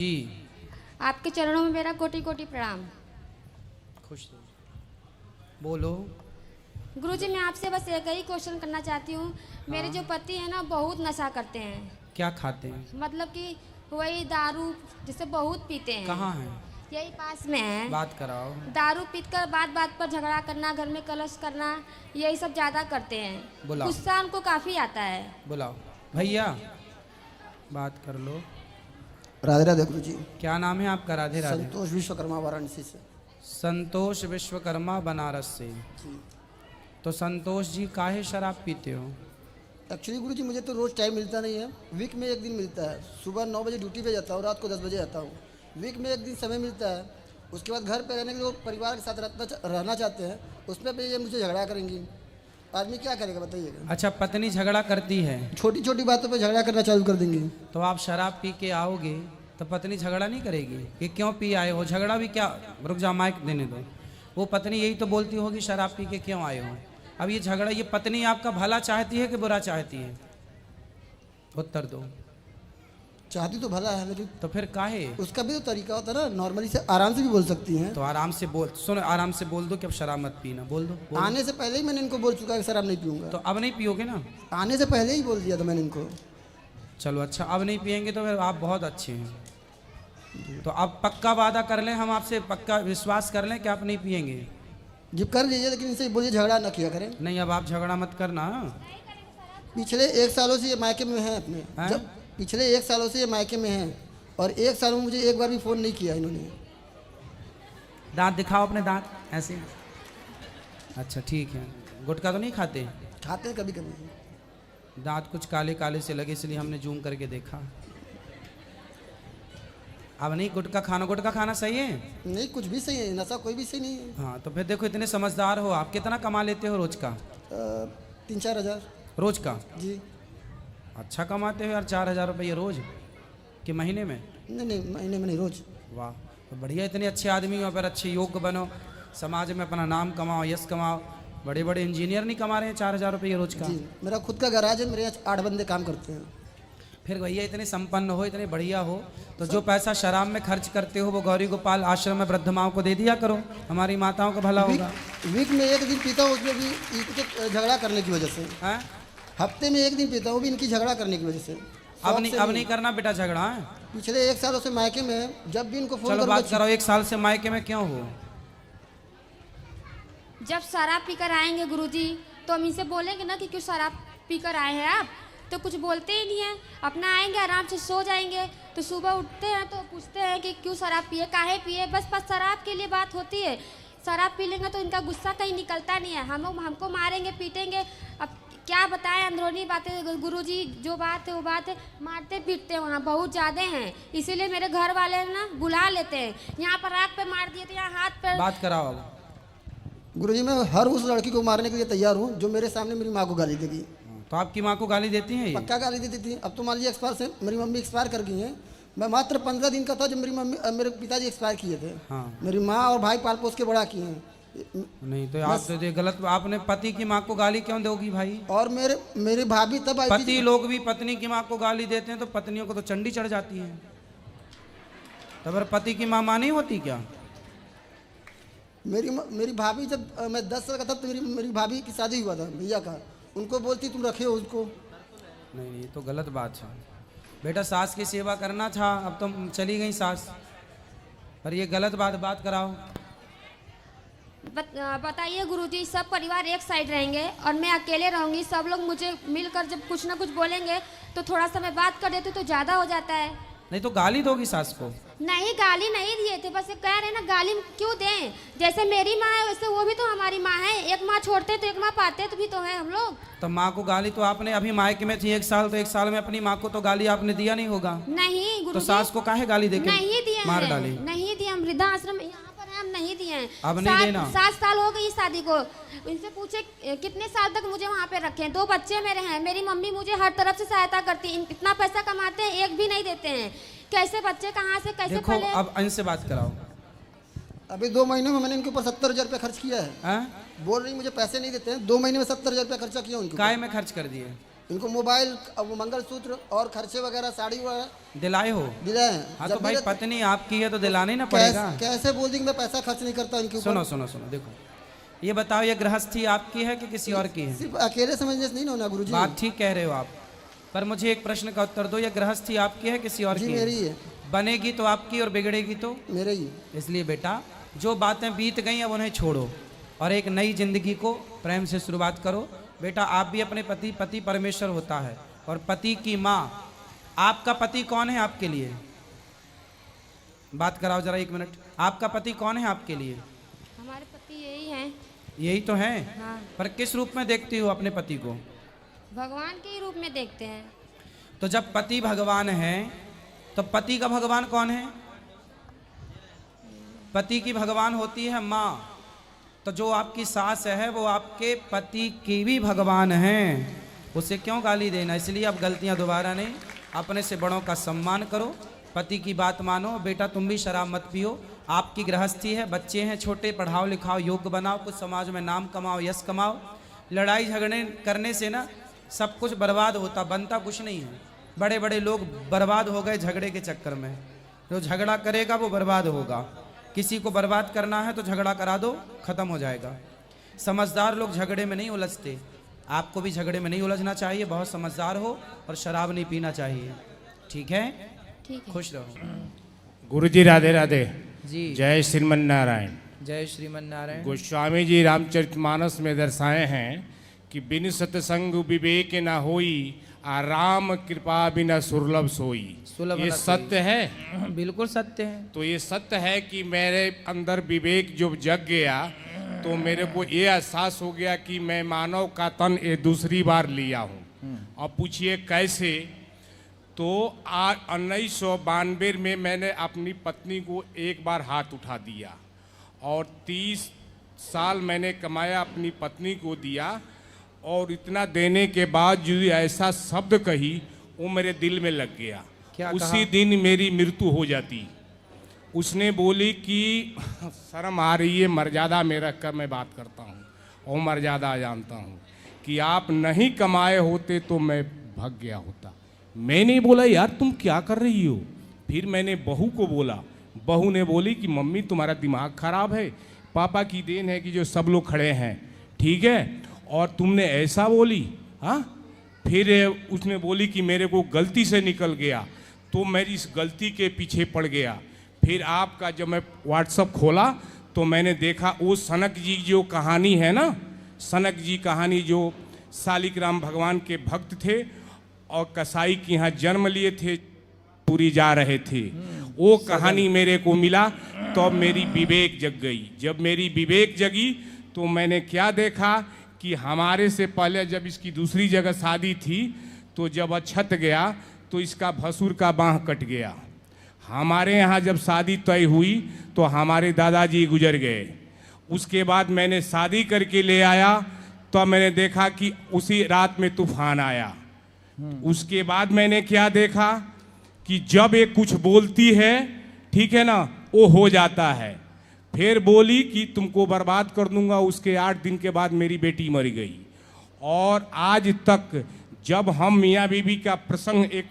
जी। आपके चरणों में मेरा कोटि कोटि प्रणाम। खुश रहो। बोलो। गुरुजी, मैं आपसे बस एक ही क्वेश्चन करना चाहती हूँ। मेरे जो पति हैं ना, बहुत नशा करते हैं। क्या खाते हैं? मतलब कि वही दारू जिसे बहुत पीते हैं। कहाँ हैं? यही पास में है। बात कराओ। दारू पीकर बात बात पर झगड़ा करना, घर में कलश करना, यही सब ज़्यादा करते हैं। बुलाओ। गुस्सा उनको काफ़ी आता है। बुलाओ भैया, बात कर लो। राधे राधे गुरु जी। क्या नाम है आपका? राधे राधे। संतोष विश्वकर्मा वाराणसी से। संतोष विश्वकर्मा बनारस से। जी। तो संतोष जी काहे शराब पीते हो? एक्चुअली गुरु जी, मुझे तो रोज़ टाइम मिलता नहीं है। वीक में एक दिन मिलता है। सुबह 9 बजे ड्यूटी पे जाता हूँ, रात को 10 बजे आता हूँ। वीक में एक दिन समय मिलता है। उसके बाद घर पे रहने के लिए परिवार के साथ रहना चाहते हैं, उसमें पे ये मुझे झगड़ा करेंगी। आदमी क्या करेगा बताइएगा। अच्छा, पत्नी झगड़ा करती है? छोटी छोटी बातों पे झगड़ा करना चालू कर देंगे। तो आप शराब पी के आओगे तो पत्नी झगड़ा नहीं करेगी कि क्यों पी आए हो? झगड़ा भी क्या, रुक जा माइक देने दो। वो पत्नी यही तो बोलती होगी शराब पी के क्यों आए हो। अब ये झगड़ा, ये पत्नी आपका भला चाहती है कि बुरा चाहती है? उत्तर दो। चाहती तो भला है, लेकिन तो फिर काहे? उसका भी तो तरीका होता है ना। नॉर्मली से आराम से भी बोल सकती हैं। तो आराम से बोल, सुन, आराम से बोल दो कि अब शराब मत पीना। बोल दो, बोल दो। आने से पहले ही मैंने इनको बोल चुका है कि शराब नहीं पीऊंगा। तो अब नहीं पियोगे ना? आने से पहले ही बोल दिया था मैंने इनको। चलो अच्छा, अब नहीं पियेंगे तो फिर आप बहुत अच्छे हैं। तो अब पक्का वादा कर लें, हम आपसे पक्का विश्वास कर लें कि आप नहीं पियेंगे। जी कर लीजिए, लेकिन इनसे बोलिए झगड़ा ना किया करें। नहीं, अब आप झगड़ा मत करना। पिछले 1 सालों से ये मायके में हैं अपने। हैं? जब पिछले 1 सालों से ये मायके में हैं और 1 साल में मुझे एक बार भी फ़ोन नहीं किया इन्होंने। दांत दिखाओ अपने, दांत ऐसे। अच्छा ठीक है। गुटखा तो नहीं खाते? खाते हैं कभी कभी। दांत कुछ काले काले से लगे, इसलिए हमने जूम करके देखा। अब नहीं गुटखा खाना। गुटखा खाना सही है? नहीं, कुछ भी सही है, नशा कोई भी सही नहीं है। हाँ, तो फिर देखो, इतने समझदार हो आप। कितना कमा लेते हो रोज का? 3-4 हज़ार रोज का? जी। अच्छा कमाते हो यार, 4,000 रुपये रोज कि महीने में? नहीं, महीने में नहीं, रोज। वाह, तो बढ़िया। इतने अच्छे आदमी हो, फिर अच्छे योग्य बनो, समाज में अपना नाम कमाओ, यश कमाओ। बड़े बड़े इंजीनियर नहीं कमा रहे हैं 4,000 रुपये रोज का? जी, मेरा खुद का गैराज है, मेरे यहाँ 8 बंदे काम करते हैं। फिर भैया इतने संपन्न हो, इतने बढ़िया हो, तो जो पैसा शराब में खर्च करते हो वो गौरी गोपाल आश्रम में वृद्ध माओं को दे दिया करो, हमारी माताओं का भला होगा। वीक में एक दिन पीता हूँ, उसमें भी इनके झगड़ा करने की वजह से। हैं? हफ्ते में एक दिन पीता हूँ, भी इनकी झगड़ा करने की वजह से। अब नहीं करना बेटा झगड़ा है? पिछले 1 सालों से मायके में है, जब भी इनको फोन चलो बात करो, 1 साल से मायके में क्यों हो? जब शराब पीकर आएंगे गुरुजी, तो हम इनसे बोलेंगे ना कि क्यों शराब पीकर आए हैं आप, तो कुछ बोलते ही नहीं है। अपना आएंगे, आराम से सो जाएंगे, तो सुबह उठते हैं तो पूछते हैं कि क्यों शराब पिए, काहे पिए। बस शराब के लिए बात होती है। शराब पी लेंगे तो इनका गुस्सा कहीं निकलता नहीं है। हमको मारेंगे, पीटेंगे। अब क्या बताएं, अंदरूनी बातें गुरुजी, जो बात है वो बात है। मारते पीटते हैं वहाँ बहुत ज़्यादा हैं, इसीलिए मेरे घर वाले ना बुला लेते हैं। यहाँ पर आँख पे मार दिए, तो यहाँ हाथ पे। बात कराओ अब। गुरुजी, मैं हर उस लड़की को मारने के लिए तैयार हूँ जो मेरे सामने मेरी माँ को गाली देगी। तो आपकी माँ को गाली देती हैं ये? पक्का गाली देती थी। अब तो मान लीजिए एक्सपायर से मेरी मम्मी एक्सपायर कर गई हैं। मैं मात्र 15 दिन का था जब मेरे पिताजी एक्सपायर किए थे। हाँ। मेरी माँ और भाई पाल पोस के बड़ा किए हैं। नहीं तो आप तो ये गलत। आपने पति की माँ को गाली क्यों दोगी भाई? और मेरी भाभी तब आई थी। पति लोग भी पत्नी की माँ को गाली देते हैं तो पत्नियों को तो चंडी चढ़ जाती है। तो फिर पति की माँ नहीं होती क्या? मेरी भाभी, जब मैं 10 साल का था तो मेरी भाभी की शादी हुआ था भैया का। उनको बोलती तुम रखे हो उसको। नहीं, तो गलत बात है बेटा। सास की सेवा करना था, अब तुम चली गई सास, पर ये गलत बात कराओ। बताइए गुरुजी, सब परिवार एक साइड रहेंगे और मैं अकेले रहूंगी। सब लोग मुझे मिलकर जब कुछ ना कुछ बोलेंगे तो थोड़ा सा मैं बात कर देती तो ज़्यादा हो जाता है। नहीं तो गाली दोगी सास को? नहीं, गाली नहीं दिए थे, बस ये कह रहे ना गाली क्यों दें। जैसे मेरी माँ है वैसे वो भी तो हमारी माँ है। एक माँ छोड़ते तो एक माँ पाते तो भी तो है हम लोग। तो माँ को गाली तो आपने अभी मायके में थी 1 साल, तो 1 साल में अपनी माँ को तो गाली आपने दिया नहीं होगा? नहीं तो गुरुजी, सास को काहे गाली देके नहीं दिए मार हैं, डाली? नहीं दिए। हम वृद्धाश्रम यहाँ पर हम नहीं दिए हैं। अब नहीं देना? 7 साल हो गई शादी को। इनसे पूछे कितने साल तक मुझे वहाँ पे रखे। 2 बच्चे मेरे हैं। मेरी मम्मी मुझे हर तरफ से सहायता करती है। इतना पैसा कमाते हैं, एक भी नहीं देते हैं। कैसे बच्चे कहाँ से कैसे देखो पले? अब इनसे बात कराओ। अभी 2 महीनों में मैंने इनके ऊपर 70,000 रुपया खर्च किया है। हैं? बोल रही मुझे पैसे नहीं देते हैं। 2 महीने में 70,000 रुपया खर्चा किया उनके काय ऊपर। में खर्च कर दिए? इनको मोबाइल, अब वो मंगलसूत्र और खर्चे वगैरह, साड़ी वगैरह दिलाए हो? दिलाए हैं। हाँ जब तो भाई मेरे- पत्नी आपकी है तो दिलाना ही ना पड़ेगा। कैसे बोल दी कि मैं पैसा खर्च नहीं करता इनके ऊपर। सुनो सुनो सुनो, देखो ये बताओ, ये गृहस्थी आपकी है कि किसी और की है? सिर्फ अकेले समझने से नहीं ना होना गुरुजी। बात ठीक कह रहे हो आप, पर मुझे एक प्रश्न का उत्तर दो, ये गृहस्थी आपकी है किसी और जी की मेरी है? है। बनेगी तो आपकी और बिगड़ेगी तो मेरे ही। इसलिए बेटा, जो बातें बीत गई अब उन्हें छोड़ो और एक नई जिंदगी को प्रेम से शुरुआत करो। बेटा आप भी अपने पति परमेश्वर होता है और पति की माँ। आपका पति कौन है आपके लिए? बात कराओ जरा 1 मिनट। आपका पति कौन है आपके लिए? हमारे पति यही हैं। यही तो है, हाँ, पर किस रूप में देखती हो अपने पति को? भगवान के ही रूप में देखते हैं। तो जब पति भगवान है तो पति का भगवान कौन है? पति की भगवान होती है माँ। तो जो आपकी सास है वो आपके पति की भी भगवान है, उसे क्यों गाली देना? इसलिए अब गलतियां दोबारा नहीं, अपने से बड़ों का सम्मान करो, पति की बात मानो। बेटा तुम भी शराब मत पियो, आपकी गृहस्थी है, बच्चे हैं छोटे, पढ़ाओ लिखाओ, योग्य बनाओ, कुछ समाज में नाम कमाओ, यश कमाओ। लड़ाई झगड़े करने से ना सब कुछ बर्बाद होता, बनता कुछ नहीं है। बड़े बड़े लोग बर्बाद हो गए झगड़े के चक्कर में। जो झगड़ा करेगा वो बर्बाद होगा। किसी को बर्बाद करना है तो झगड़ा करा दो, खत्म हो जाएगा। समझदार लोग झगड़े में नहीं उलझते, आपको भी झगड़े में नहीं उलझना चाहिए, बहुत समझदार हो और शराब नहीं पीना चाहिए, ठीक है? ठीक है। खुश रहो। गुरुजी राधे राधे। जी जय श्रीमन नारायण। जय श्रीमन नारायण। गोस्वामी जी रामचरितमानस में दर्शाए हैं कि बिन सत्संग विवेक न होई, आ राम कृपा बिना सुलभ सोई। सुलभ ये न सत्य है। बिल्कुल सत्य है। तो ये सत्य है कि मेरे अंदर विवेक जो जग गया तो मेरे को ये एहसास हो गया कि मैं मानव का तन ये दूसरी बार लिया हूँ। अब पूछिए कैसे? तो 1992 में मैंने अपनी पत्नी को एक बार हाथ उठा दिया और 30 साल मैंने कमाया अपनी पत्नी को दिया, और इतना देने के बाद जो ऐसा शब्द कही वो मेरे दिल में लग गया। क्या उसी कहा? दिन मेरी मृत्यु हो जाती। उसने बोली कि शर्म आ रही है, मर्यादा में रख कर मैं बात करता हूँ और मर्यादा जानता हूँ कि आप नहीं कमाए होते तो मैं भाग गया होता। मैंने बोला यार तुम क्या कर रही हो? फिर मैंने बहू को बोला, बहू ने बोली कि मम्मी तुम्हारा दिमाग खराब है, पापा की देन है कि जो सब लोग खड़े हैं, ठीक है, और तुमने ऐसा बोली। हाँ, फिर उसने बोली कि मेरे को गलती से निकल गया, तो मैं इस गलती के पीछे पड़ गया। फिर आपका जब मैं व्हाट्सअप खोला तो मैंने देखा वो सनक जी जो कहानी है ना, सनक जी कहानी जो शालिग्राम भगवान के भक्त थे और कसाई के यहाँ जन्म लिए थे, पूरी जा रहे थे, वो कहानी मेरे को मिला। तो मेरी विवेक जग गई। जब मेरी विवेक जगी तो मैंने क्या देखा कि हमारे से पहले जब इसकी दूसरी जगह शादी थी तो जब अक्षत गया तो इसका भसुर का बाँह कट गया। हमारे यहाँ जब शादी तय हुई तो हमारे दादाजी गुजर गए। उसके बाद मैंने शादी करके ले आया तो मैंने देखा कि उसी रात में तूफान आया। उसके बाद मैंने क्या देखा कि जब ये कुछ बोलती है, ठीक है ना, वो हो जाता है। फिर बोली कि तुमको बर्बाद कर दूंगा। उसके 8 दिन के बाद मेरी बेटी मर गई। और आज तक जब हम मियाँ बीवी का प्रसंग, एक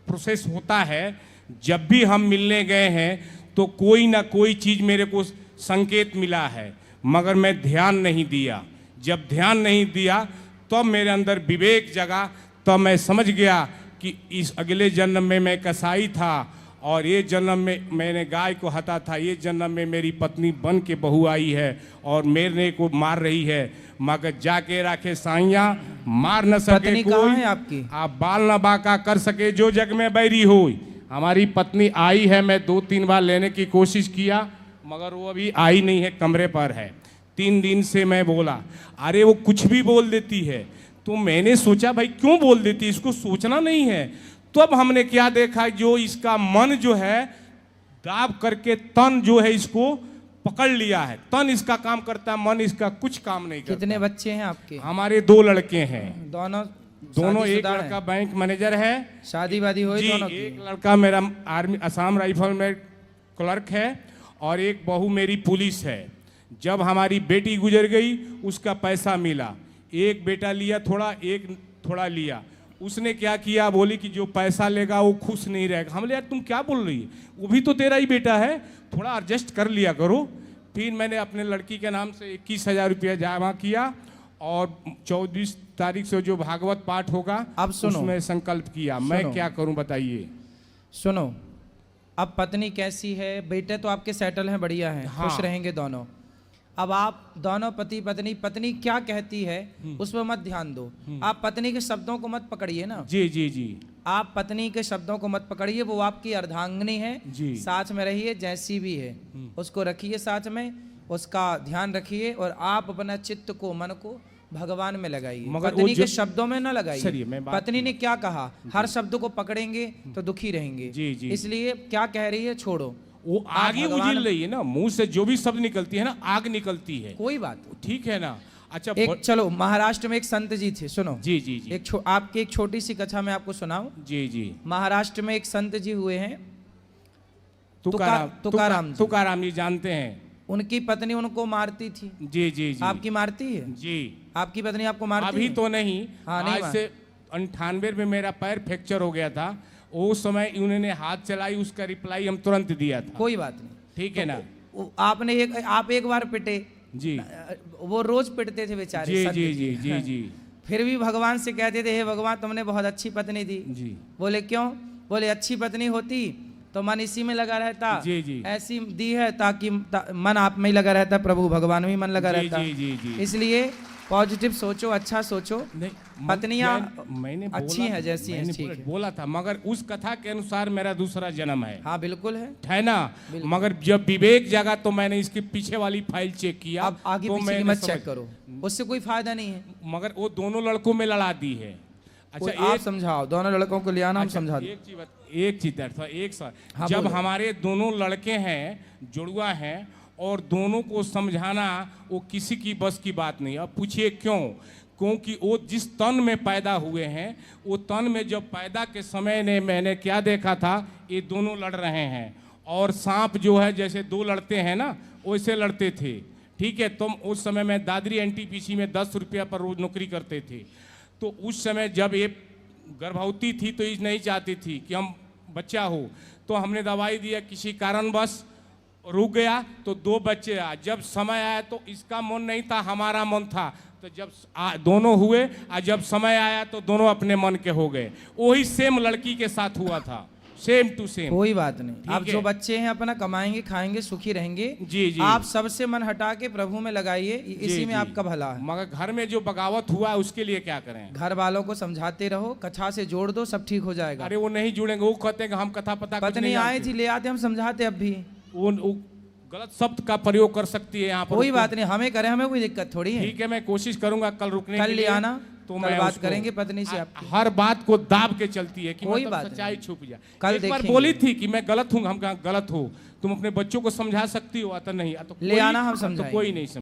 प्रोसेस होता है, जब भी हम मिलने गए हैं तो कोई ना कोई चीज़ मेरे को संकेत मिला है, मगर मैं ध्यान नहीं दिया। जब ध्यान नहीं दिया तब मेरे अंदर विवेक जगा, तब मैं समझ गया कि इस अगले जन्म में मैं कसाई था और ये जन्म में मैंने गाय को हता था, ये जन्म में मेरी पत्नी बन के बहू आई है और मेरे को मार रही है। मगर जाके रखे साइया, मार न सके पत्नी कहाँ कोई, है आपकी? आप बाल न बाका कर सके जो जग में बैरी हो। हमारी पत्नी आई है, मैं 2-3 बार लेने की कोशिश किया मगर वो अभी आई नहीं है, कमरे पर है। 3 दिन से मैं बोला, अरे वो कुछ भी बोल देती है। तो मैंने सोचा भाई क्यों बोल देती, इसको सोचना नहीं है। तो अब हमने क्या देखा, जो इसका मन जो है दाब करके तन जो है इसको पकड़ लिया है। तन इसका काम करता है, मन इसका कुछ काम नहीं करता। कितने बच्चे हैं आपके? हमारे 2 लड़के हैं। दोनों एक शादीशुदा लड़का हैं? बैंक मैनेजर है। शादी वादी हुई जी, दोनों की? एक लड़का मेरा आर्मी असम राइफल में क्लर्क है और एक बहू मेरी पुलिस है। जब हमारी बेटी गुजर गई उसका पैसा मिला, एक बेटा लिया थोड़ा, एक थोड़ा लिया। उसने क्या किया, बोली कि जो पैसा लेगा वो खुश नहीं रहेगा। हम बोले यार तुम क्या बोल रही है, वो भी तो तेरा ही बेटा है, थोड़ा एडजस्ट कर लिया करो। फिर मैंने अपने लड़की के नाम से 21,000 रुपया जमा किया और 24 तारीख से जो भागवत पाठ होगा अब सुनो, उसमें संकल्प किया। मैं क्या करूं बताइए। सुनो, अब पत्नी कैसी है, बेटे तो आपके सेटल हैं, बढ़िया हैं, हाँ। खुश रहेंगे दोनों। अब आप दोनों पति पत्नी, पत्नी क्या कहती है उस पर मत ध्यान दो, आप पत्नी के शब्दों को मत पकड़िए ना। जी जी जी। आप पत्नी के शब्दों को मत पकड़िए, वो आपकी अर्धांगिनी है जी। साथ में रहिए, जैसी भी है उसको रखिए साथ में, उसका ध्यान रखिए और आप अपना चित्त को, मन को भगवान में लगाइए, मगर पत्नी के शब्दों में न चलिए, लगाइए। मैं बात पत्नी ने क्या कहा, हर शब्द को पकड़ेंगे तो दुखी रहेंगे। जी, जी। इसलिए क्या कह रही है, छोड़ो, वो आग ही भगवान- उजिल रही है ना, मुंह से जो भी शब्द निकलती है ना, आग निकलती है। कोई बात नहीं। ठीक है ना। अच्छा एक चलो, महाराष्ट्र में एक संत जी थे, सुनो। जी जी जी आपकी एक छोटी सी कथा मैं आपको सुनाऊं। जी जी। महाराष्ट्र में एक संत जी हुए हैं, तुकाराम तुकाराम जी। तुकाराम जी जानते हैं। उनकी पत्नी उनको मारती थी। जी जी जी। आपकी मारती है? जी। आपकी पत्नी आपको मारती अभी है? तो नहीं, हाँ, नहीं आज से 98 में मेरा पैर फ्रैक्चर हो गया था, उस समय उन्होंने हाथ चलाई, उसका रिप्लाई हम तुरंत दिया था। कोई बात नहीं, ठीक है ना। आप एक बार पिटे जी वो रोज पिटते थे बेचारे जी संत जी जी जी जी फिर भी भगवान से कहते थे, हे भगवान तुमने बहुत अच्छी पत्नी दी। जी। बोले क्यों? बोले अच्छी पत्नी होती तो मन इसी में लगा रहता। जी, जी। ऐसी दी है ताकि मन आप में ही लगा रहता, प्रभु भगवान में ही मन लगा जी, रहता। जी, जी, जी। इसलिए पॉजिटिव सोचो, अच्छा सोचो। नहीं, पत्नियां मैंने अच्छी हैं जैसी हैं, ठीक है। बोला था, मगर उस कथा के अनुसार मेरा दूसरा जन्म है। हाँ बिल्कुल है ना। मगर जब विवेक जगा तो मैंने इसके पीछे वाली फाइल चेक किया। अब आगे तो पीछे की मैंने मत समझ- चेक करो, उससे कोई फायदा नहीं है। मगर वो दोनों लड़कों में लड़ा दी है। अच्छा आप समझाओ, दोनों लड़कों को ले आना, हम अच्छा, समझा दें। एक चीज था, एक साथ हाँ, जब बोलो। हमारे दोनों लड़के हैं, जुड़वा हैं, और दोनों को समझाना वो किसी की बस की बात नहीं। अब पूछिए क्यों? क्योंकि वो जिस तन में पैदा हुए हैं, वो तन में जब पैदा के समय ने मैंने क्या देखा था, ये दोनों लड़ रहे हैं, और सांप जो है जैसे दो लड़ते हैं ना, वैसे लड़ते थे। ठीक है। तुम उस समय में दादरी एनटीपीसी में 10 रुपया पर रोज नौकरी करते थे। तो उस समय जब ये गर्भवती थी तो ये नहीं चाहती थी कि हम बच्चा हो, तो हमने दवाई दिया, किसी कारणवश रुक गया तो 2 बच्चे आए। जब समय आया तो इसका मन नहीं था, हमारा मन था। तो जब दोनों हुए, जब समय आया तो दोनों अपने मन के हो गए। वही सेम लड़की के साथ हुआ था, सेम टू सेम। कोई बात नहीं, आप है। जो बच्चे हैं अपना कमाएंगे, खाएंगे, सुखी रहेंगे। जी जी। आप सबसे मन हटा के प्रभु में लगाइए, इसी जी, में जी। आपका भला है। मगर घर में जो बगावत हुआ उसके लिए क्या करें? घर वालों को समझाते रहो, कथा से जोड़ दो, सब ठीक हो जाएगा। अरे वो नहीं जुड़ेंगे, वो कहते हैं कि हम कथा पता कुछ पत्नी नहीं आए जानते। थी, ले आते, हम समझाते अब भी। वो गलत शब्द का प्रयोग कर सकती है यहाँ पर। कोई बात नहीं, हमें करें, हमें कोई दिक्कत थोड़ी है। ठीक है, मैं कोशिश करूंगा कल रुकने कल के ले लिए। आना, तो कल मैं बात उसको- करेंगे पत्नी से आपकी। हर बात को दाब के चलती है कि कोई मतलब बात सच्चाई नहीं। छुप जाए। कल एक बार देखेंगे। बोली थी कि मैं गलत हूँ, हम कहा गलत हो, तुम अपने बच्चों को समझा सकती हो, आता नहीं, तो ले आना, हम तो समझाएंगे। कोई नहीं समझ